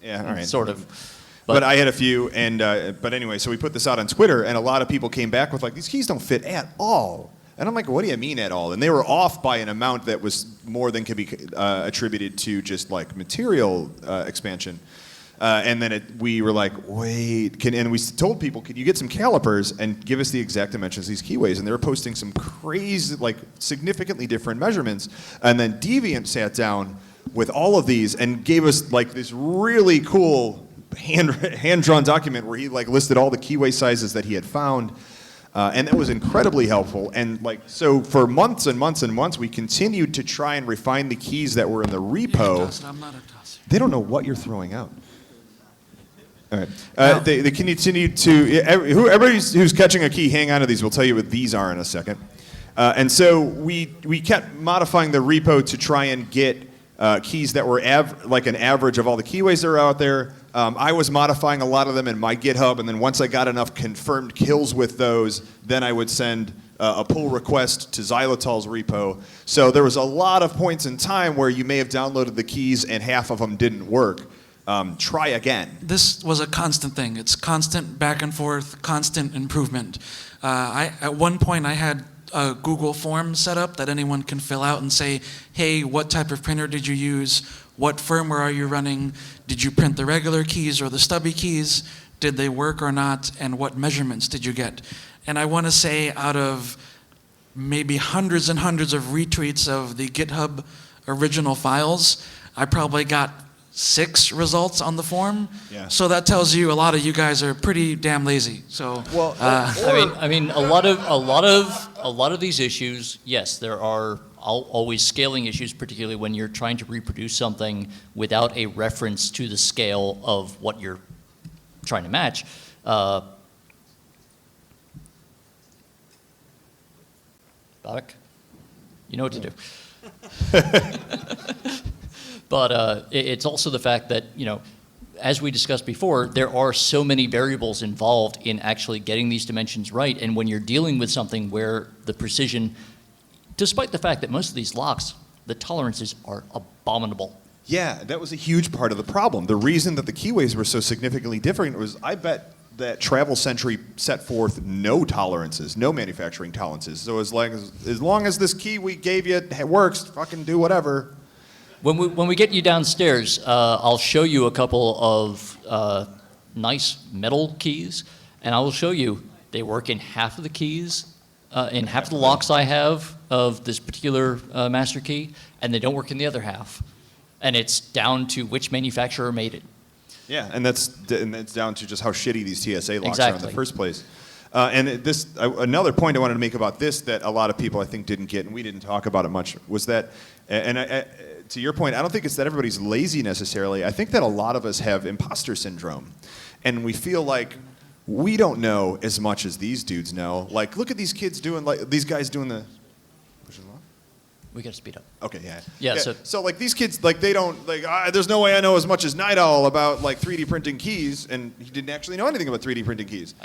Yeah, all right. Sort of. But I had a few, and but anyway, so we put this out on Twitter, and a lot of people came back with like, these keys don't fit at all. And I'm like, what do you mean at all? And they were off by an amount that was more than could be attributed to just like material expansion. And then we were like, wait, and we told people, could you get some calipers and give us the exact dimensions of these keyways? And they were posting some crazy, like significantly different measurements. And then Deviant sat down with all of these and gave us like this really cool hand-drawn document where he like listed all the keyway sizes that he had found, and that was incredibly helpful. And like, so for months and months and months, we continued to try and refine the keys that were in the repo. I'm not a tosser. They don't know what you're throwing out. All right. They continue to, everybody who's catching a key, hang on to these. We'll tell you what these are in a second. And so we kept modifying the repo to try and get keys that were like an average of all the keyways that are out there. I was modifying a lot of them in my GitHub, and then once I got enough confirmed kills with those, then I would send a pull request to Xylitol's repo. So there was a lot of points in time where you may have downloaded the keys and half of them didn't work. Try again. This was a constant thing. It's constant back and forth, constant improvement. At one point, I had a Google form set up that anyone can fill out and say, hey, what type of printer did you use? What firmware are you running? Did you print the regular keys or the stubby keys? Did they work or not? And what measurements did you get? And I want to say out of maybe hundreds and hundreds of retweets of the GitHub original files, I probably got 6 results on the form. Yeah. So that tells you a lot of you guys are pretty damn lazy. So well, I mean, a lot of these issues, yes, there are always scaling issues, particularly when you're trying to reproduce something without a reference to the scale of what you're trying to match. Barak, you know what to do. But it's also the fact that, as we discussed before, there are so many variables involved in actually getting these dimensions right. And when you're dealing with something where the precision, despite the fact that most of these locks, the tolerances are abominable. Yeah, that was a huge part of the problem. The reason that the keyways were so significantly different was, I bet that Travel Century set forth no tolerances, no manufacturing tolerances. So as long as this key we gave you works, fucking do whatever. When we get you downstairs, I'll show you a couple of nice metal keys, and I will show you they work in half of the keys, in half of the locks I have of this particular master key, and they don't work in the other half. And it's down to which manufacturer made it. Yeah, and that's down to just how shitty these TSA locks are in the first place. And another point I wanted to make about this that a lot of people I think didn't get, and we didn't talk about it much, was that, to your point, I don't think it's that everybody's lazy necessarily. I think that a lot of us have imposter syndrome, and we feel like we don't know as much as these dudes know. Like, look at these kids doing, like these guys doing the. We got to speed up. Okay, yeah. Yeah. So like these kids, like they don't like. There's no way I know as much as Nite about like 3D printing keys, and he didn't actually know anything about 3D printing keys.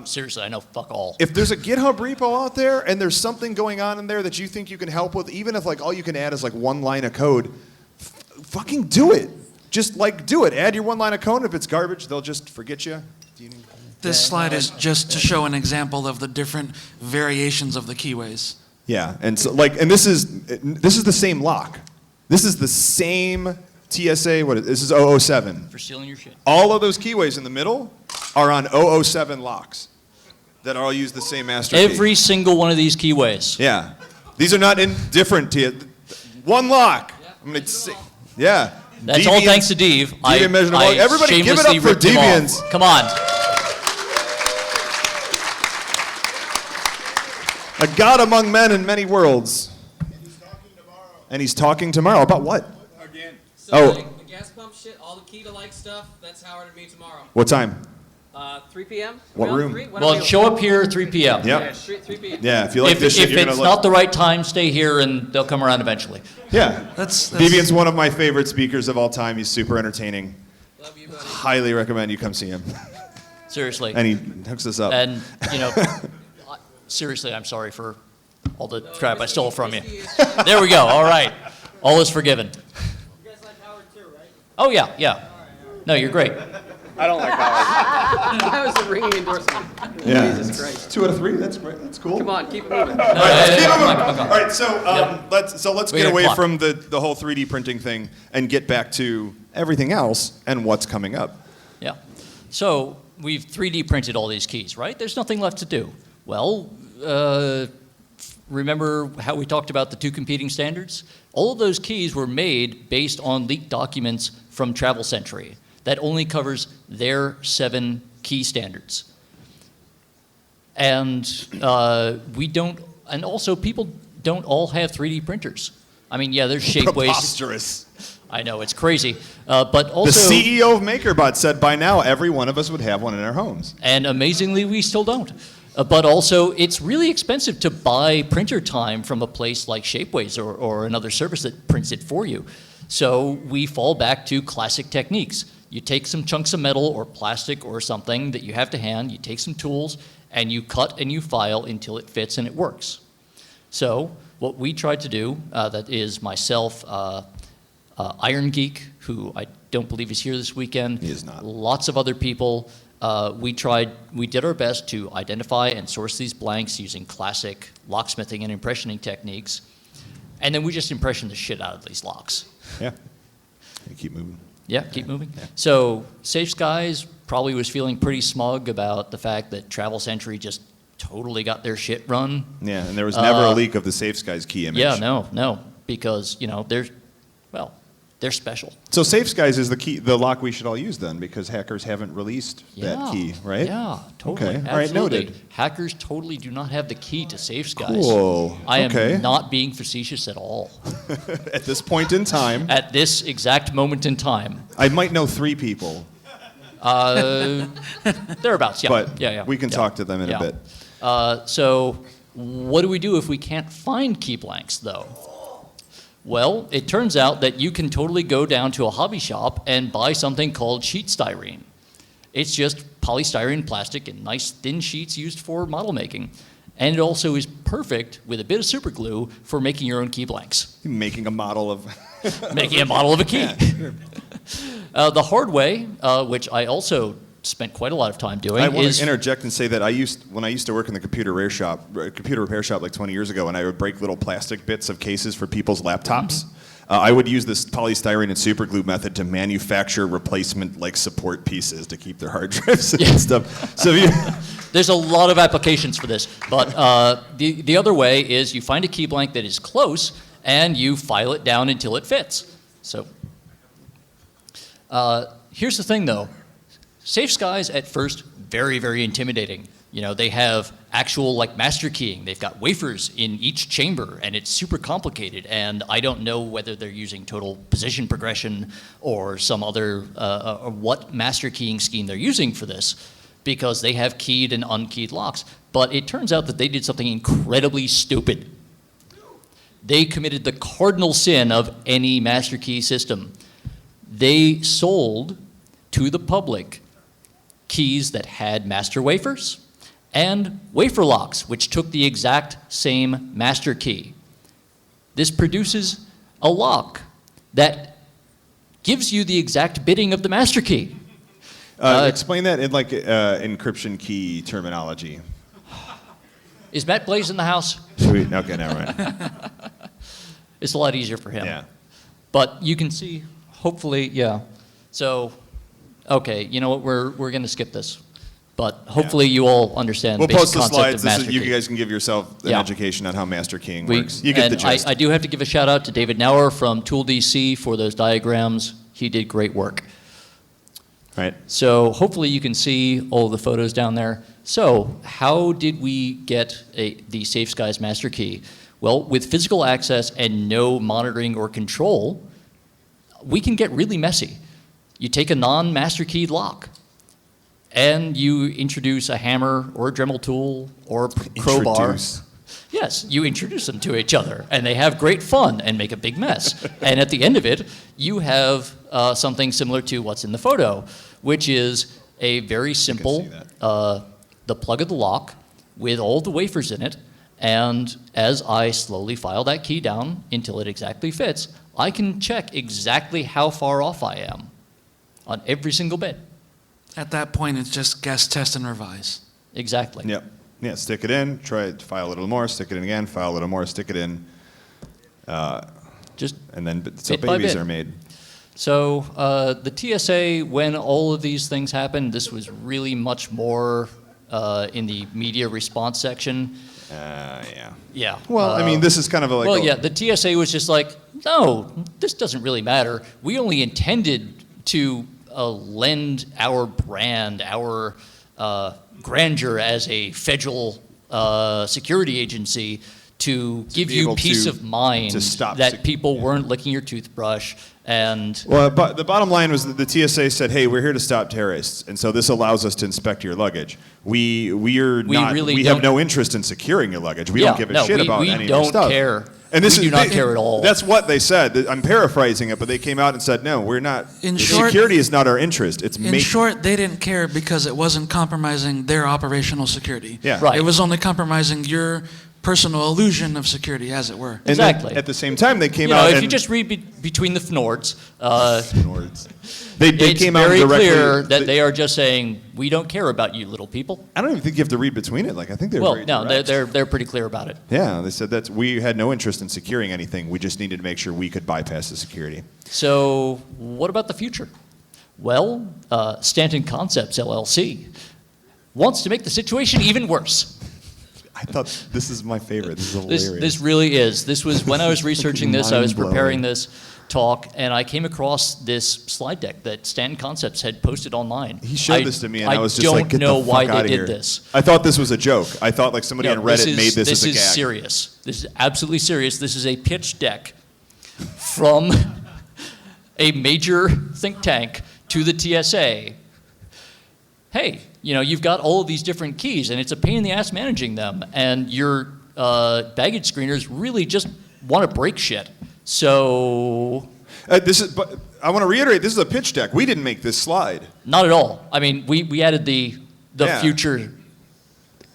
Seriously, I know fuck all. If there's a GitHub repo out there and there's something going on in there that you think you can help with, even if like all you can add is like one line of code, fucking do it. Just like do it. Add your one line of code. If it's garbage, they'll just forget you. This slide is just to show an example of the different variations of the keyways. Yeah, and so like, and this is the same lock. This is the same TSA. This is 007. For stealing your shit. All of those keyways in the middle are on 007 locks. that all use the same master key. Every single one of these keyways. Yeah. These are not indifferent to you. One lock. I'm going to say, yeah. That's all thanks to Dev. Deviant measure them all. Everybody give it up for Deviants. Come on. A God among men in many worlds. And he's talking tomorrow. About what? Again. So Oh. like, the gas pump shit, all the key to like stuff, that's Howard and me tomorrow. What time? 3 p.m.? What Around room? 3? When Well, are we show open? up here at 3 p.m. Yep. Yeah, 3 p.m. Yeah, if you like If, this shit, if you're going it's to not the right time, stay here and they'll come around eventually. Yeah. That's Deviant's one of my favorite speakers of all time. He's super entertaining. Love you, buddy. Highly recommend you come see him. Seriously. And he hooks us up. And, you know, seriously, I'm sorry for all the crap I stole from you. There we go. All right. All is forgiven. You guys like Howard too, right? Oh, yeah, yeah. No, you're great. I don't like Howard. That was a ringing endorsement. Yeah. Jesus Christ. 2 out of 3. That's great. That's cool. Come on, keep moving. No, yeah, yeah, come on, come on, come All on. right, so let's We get got a away clock. from the whole 3D printing thing and get back to everything else and what's coming up. Yeah. So we've 3D printed all these keys, right? There's nothing left to do. Well, remember how we talked about the 2 competing standards? All of those keys were made based on leaked documents from Travel Century that only covers their 7 key standards. And we don't, and also people don't all have 3D printers. I mean, yeah, there's shapeways. Preposterous. I know, it's crazy. But The also, CEO of MakerBot said by now every one of us would have one in our homes. and amazingly, we still don't. But also, it's really expensive to buy printer time from a place like Shapeways or another service that prints it for you. So we fall back to classic techniques. You take some chunks of metal or plastic or something that you have to hand, you take some tools, and you cut and you file until it fits and it works. So what we tried to do, that is myself, Iron Geek, who I don't believe is here this weekend. He is not. Lots of other people. We did our best to identify and source these blanks using classic locksmithing and impressioning techniques. And then we just impression the shit out of these locks. Yeah. You keep moving. Yeah, keep moving. So Safe Skies probably was feeling pretty smug about the fact that Travel Century just totally got their shit run. Yeah, and there was never a leak of the Safe Skies key image. Yeah, no, because, you know, they're special. So Safe Skies is the lock we should all use then, because hackers haven't released that key, right? Yeah, totally. Okay, all right, Absolutely. noted. Hackers totally do not have the key to Safe Skies. Cool. I am Okay. not being facetious at all. At this point in time, At this exact moment in time. I might know 3 people, Thereabouts, yeah. but yeah. we can talk to them in a bit. So what do we do if we can't find key blanks, though? Well, it turns out that you can totally go down to a hobby shop and buy something called sheet styrene. It's just polystyrene plastic in nice thin sheets used for model making. And it also is perfect with a bit of super glue for making your own key blanks. Making a model of. Making a model of a key. The hard way, which I also spent quite a lot of time doing, I want is to interject and say that when I used to work in the computer repair shop like 20 years ago, and I would break little plastic bits of cases for people's laptops. I would use this polystyrene and super glue method to manufacture replacement like support pieces to keep their hard drives and stuff. So there's a lot of applications for this, but the other way is you find a key blank that is close and you file it down until it fits. So here's the thing though. Safe Skies at first, very, very intimidating. You know, they have actual like master keying. They've got wafers in each chamber and it's super complicated. And I don't know whether they're using total position progression or some other, or what master keying scheme they're using for this, because they have keyed and unkeyed locks. But it turns out that they did something incredibly stupid. They committed the cardinal sin of any master key system. They sold to the public keys that had master wafers and wafer locks, which took the exact same master key. This produces a lock that gives you the exact bitting of the master key. explain that in like encryption key terminology. Is Matt Blaze in the house? Sweet. Okay, never mind. It's a lot easier for him. Yeah. But you can see, hopefully, yeah. So, okay, you know what, we're going to skip this. But hopefully you all understand We'll the basic post the concept slides. of master You key. guys can give yourself an Yeah. education on how master keying works. You get and the gist. I do have to give a shout out to David Nauer from Tool DC for those diagrams. He did great work. Right. So hopefully you can see all the photos down there. So how did we get the Safe Skies master key? Well, with physical access and no monitoring or control, we can get really messy. You take a non-master keyed lock and you introduce a hammer or a Dremel tool or a crowbar. Introduce. Yes, you introduce them to each other, and they have great fun and make a big mess. And at the end of it, you have something similar to what's in the photo, which is a very simple, the plug of the lock with all the wafers in it. And as I slowly file that key down until it exactly fits, I can check exactly how far off I am on every single bit. At that point, it's just guess, test, and revise. Exactly. Yep. Yeah, stick it in, try it, file a little more, stick it in again, file a little more, stick it in. Just And then so Bit by babies bit. are made. So the TSA, when all of these things happened, this was really much more in the media response section. Yeah. Yeah. Well, I mean, this is kind of a, like. Well, yeah, the TSA was just like, no, this doesn't really matter. We only intended to lend our brand, our grandeur as a federal security agency to give be you able peace to- of mind to stop that sec- people weren't licking your toothbrush and Well, but the bottom line was that the TSA said, "Hey, we're here to stop terrorists, and so this allows us to inspect your luggage. We have don't- no interest in securing your luggage. We Yeah, don't give a no, shit we- about we any of your don't stuff." care. And this We is do not care at all. That's what they said. I'm paraphrasing it, but they came out and said, "No, we're not. In short- security is not our interest. It's In short, they didn't care because it wasn't compromising their operational security. Yeah. Right. It was only compromising your personal illusion of security, as it were. And then Exactly. at the same time, they came you know, out if and you just read between the fnords, they it's came out very directly. clear that they are just saying, we don't care about you little people. I don't even think you have to read between it. Like I think they're Well, very no, direct. they're pretty clear about it. Yeah, they said that we had no interest in securing anything. We just needed to make sure we could bypass the security. So what about the future? Well, Stanton Concepts LLC wants to make the situation even worse. I thought this is my favorite. This is This, hilarious. this really is. This was when I was researching this, I was mind-blowing. preparing this talk, and I came across this slide deck that Stanton Concepts had posted online. He showed this to me, and I was just don't like, "Get know the why fuck they out of did here!" this. I thought this was a joke. I thought like somebody No, on Reddit made this as a This gag. is serious. This is absolutely serious. This is a pitch deck from a major think tank to the TSA. Hey, you know, you've got all of these different keys, and it's a pain in the ass managing them, and your baggage screeners really just want to break shit. So, But I want to reiterate, this is a pitch deck. We didn't make this slide. not at all. I mean, we added the Yeah. future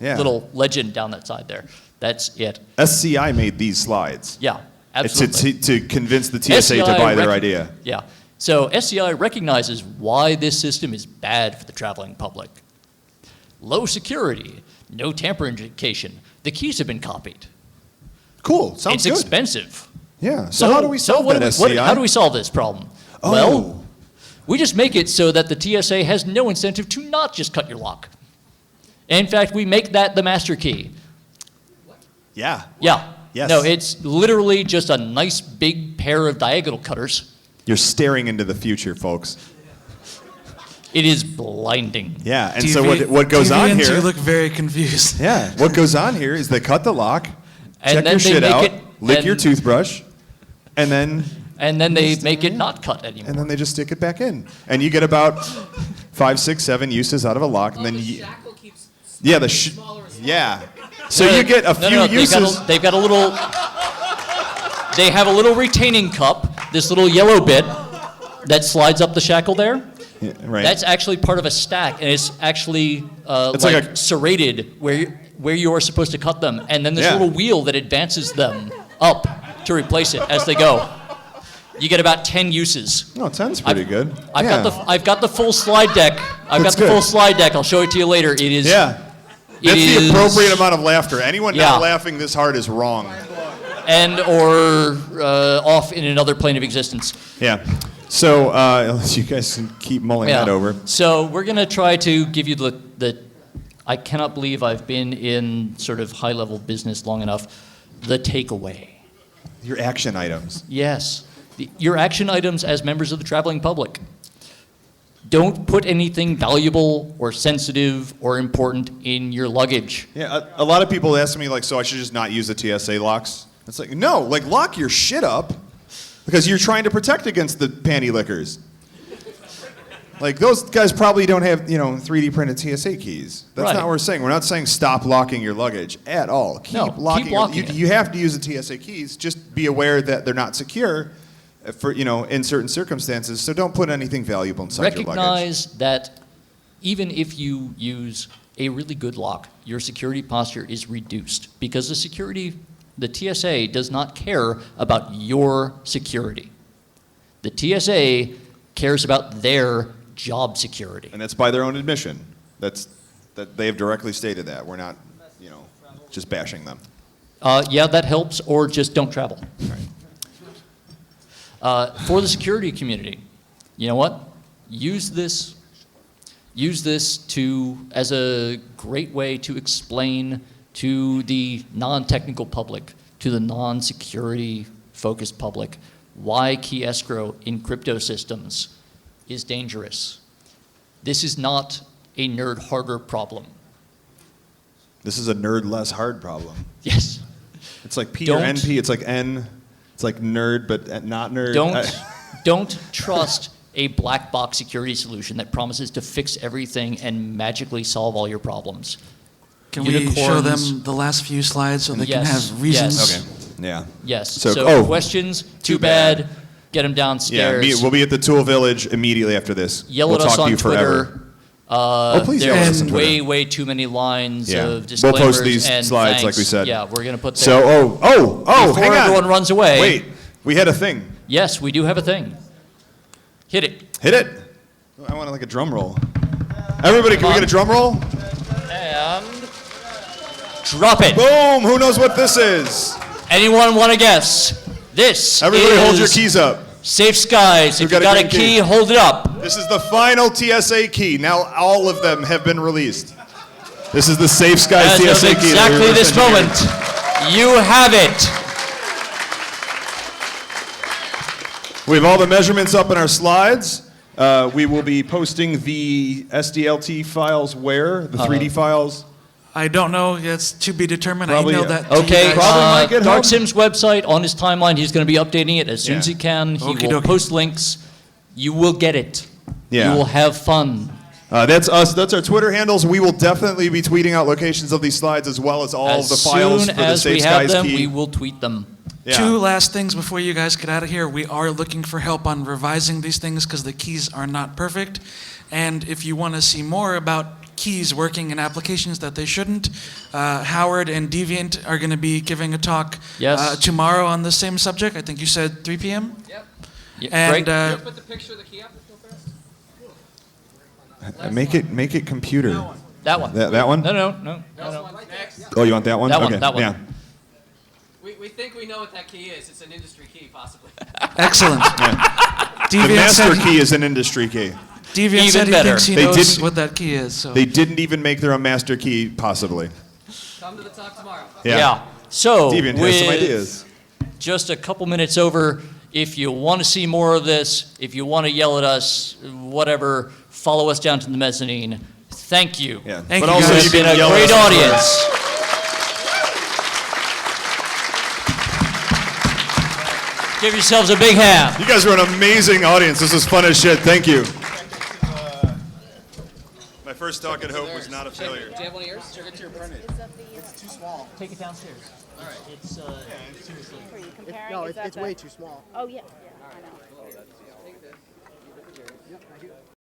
Yeah. little legend down that side there. That's it. SCI made these slides. Yeah, absolutely. To convince the TSA to SCI buy their rec- idea. Yeah. So SCI recognizes why this system is bad for the traveling public. Low security, no tamper indication. The keys have been copied. Cool. Sounds It's good. expensive. Yeah. So how do we solve what that, do we- SCI? how do we solve this problem? Oh. Well, we just make it so that the TSA has no incentive to not just cut your lock. In fact, we make that the master key. Yeah. Yeah. Yes. No, it's literally just a nice big pair of diagonal cutters. You're staring into the future, folks. It is blinding. Yeah. And so what goes on TVNs, here? You look very confused. Yeah. What goes on here is they cut the lock, And check then your they shit make out, it- lick your and- toothbrush, and then they make it not cut anymore. they just stick it back in, and you get about 5, 6, 7 uses out of a lock, and then the you, shackle keeps yeah, smaller and smaller. yeah. So you get a few uses. They've got a little. They have a little retaining cup, this little yellow bit that slides up the shackle there. Yeah, right. That's actually part of a stack, and it's actually It's like a- serrated where you are supposed to cut them, and then there's Yeah. a little wheel that advances them up to replace it as they go. You get about 10 uses. Oh, it sounds pretty good. I've yeah. got the full slide deck. I've That's got the good. full slide deck. I'll show it to you later. It is. Yeah. It That's the is- appropriate amount of laughter. Anyone Yeah. not laughing this hard is wrong. And or off in another plane of existence. Yeah. So you guys can keep mulling that over. So we're gonna try to give you the I cannot believe I've been in sort of high-level business long enough. The takeaway. Your action items. Yes. Your action items as members of the traveling public. Don't put anything valuable or sensitive or important in your luggage. Yeah, a lot of people ask me, like, so I should just not use the TSA locks? It's like, no, like, lock your shit up because you're trying to protect against the panty lickers. Like, those guys probably don't have, 3D printed TSA keys. That's Right. not what we're saying. We're not saying stop locking your luggage at all. Keep No, locking keep locking it. You have to use the TSA keys. Just be aware that they're not secure for, in certain circumstances. So don't put anything valuable inside your luggage. Recognize that even if you use a really good lock, your security posture is reduced because the TSA does not care about your security. The TSA cares about their job security. And that's by their own admission. That they have directly stated that. We're not, just bashing them. Yeah, that helps, or just don't travel. For the security community, you know what? Use this as a great way to explain to the non-technical public, to the non-security focused public, why key escrow in crypto systems is dangerous. This is not a nerd harder problem. This is a nerd less hard problem. Yes. It's like P Don't- or NP. It's like N. It's like nerd, but not nerd. Don't trust a black box security solution that promises to fix everything and magically solve all your problems. Can we show Unicorns. them the last few slides so they can Yes, have reasons? yes. Okay. Yeah. Yes. So- So, oh, questions, too too bad. bad. Get them Yeah. downstairs. We'll be at the Tool Village immediately after this. Yell we'll at us talk to on you forever. Twitter. Please yell at us on There's Twitter. way too many lines Yeah. of We'll disclaimers post these and slides like thanks. we said. Yeah, we're going to put So, Before hang on. everyone runs away. Wait, we had a thing. Yes, we do have a thing. Hit it. Hit it. I want like a drum roll. Everybody, can we get a drum roll? And drop it. Boom! Who knows what this is? Anyone want to guess? This Everybody is hold your keys up. Safe Skies. If Who you got a got a green key, key? hold it up. This is the final TSA key. Now all of them have been released. This is the Safe Skies As TSA of key. exactly this moment, you have it. We have all the measurements up in our slides. We will be posting the SDLT files where? The 3D files? I don't know. It's to be determined. Probably, I know yeah. that. to you Okay, guys. Probably might get home. DarkSim's website on his timeline, he's going to be updating it as soon as he Yeah. can. He Okie will dokie. post links. You will get it. Yeah. You will have fun. That's us. That's our Twitter handles. We will definitely be tweeting out locations of these slides as well as all As of the files soon for the as Safe we have Skies them, key. we will tweet them. Yeah. Two last things before you guys get out of here. We are looking for help on revising these things because the keys are not perfect. And if you want to see more about keys working in applications that they shouldn't, Howard and Deviant are going to be giving a talk Yes. tomorrow on the same subject. I think you said 3 p.m. Yep. Yeah, And great. Can you put the picture of the key up real fast? Make it computer. That one. That one? No. Next. Oh, you want that one? That one, Okay. that one. Yeah. We think we know what that key is. It's an industry key, possibly. Excellent. The Deviant master said, key is an industry key. Deviant Even said he better. thinks he They knows didn't- what that key is. So They didn't even make their own master key, possibly. Come to the talk tomorrow. Yeah. So, Deviant has with some ideas. just a couple minutes over, if you want to see more of this, if you want to yell at us, whatever, follow us down to the mezzanine. Thank you. Yeah. Thank but you, also guys. you It's been can a yell at great us on Twitter. audience. Give yourselves a big hand. You guys were an amazing audience. This was fun as shit. Thank you. My first talk at Hope was not a failure. Do you have one of yours? Should I get your printed? Take it downstairs. All right. It's seriously. Are you comparing? No, Is that it's the- way too small. Oh, yeah. I know.